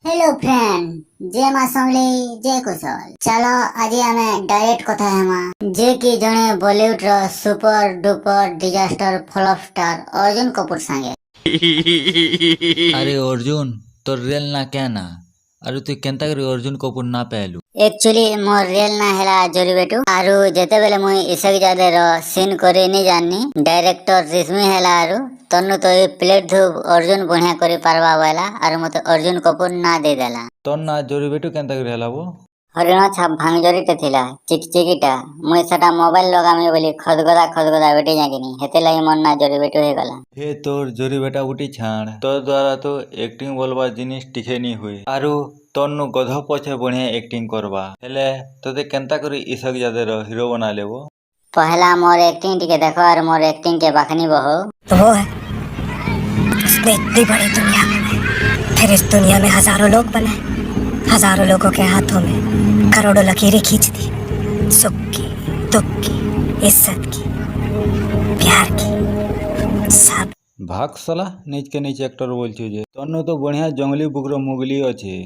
Hello friend, जय माँ समली जय कुशल। चलो आज आम डायरेक्ट कथा हेमा जे कि जने बॉलीवुड रो super duper disaster flop star Arjun Kapoor संगे। अरे अर्जुन तोर रियल ना क्या ना अरे तू केंता करी अर्जुन कपूर ना पेलु एक्चुअली मोर रियल ना हैला जोरी बेटू आरु जेते बेले मुई इसक जादे रो सीन करे नहीं जाननी डायरेक्टर रिश्मी हैला आरु तन्नु तो ये प्लेट धूप अर्जुन बढ़िया करी पारबा वाला आरु मते अर्जुन कपूर ना दे देला। तोर ना जोरी बेटू केंता करी हला वो हरिण छाप भांगजोरीटे थिला चिकचिकिटा मुई सेटा मोबाइल लगामी बोली खदगदा बेटे जागिनी हेते लागि मन ना जोरी बेटू हे गला। हे तोर जोरी बेटा उठी छाड़ तोर द्वारा तो एक्टिंग बोलबा जिनिस टिके नी हुई आरु तोरनु गध पछे बढ़िया एक्टिंग करबा हेले तोते केंता करी इसक जादे रो हीरो बना लेबो। पहला मोर एक्टिंग टिके देखो और मोर एक्टिंग के बखनी बहो तो वो है उसने इतनी बड़ी दुनिया बनाई, फिर इस दुनिया में हजारों लोग बनाए, हजारों लोगों के हाथों में करोड़ों लकीरें खींच दी, सुख की दुख की इज्जत की प्यार की सब। भाग साला नीच के नीचे एक्टर बोलछु जे तोरनु तो बढ़िया जंगली बुकरो मुगली अछि।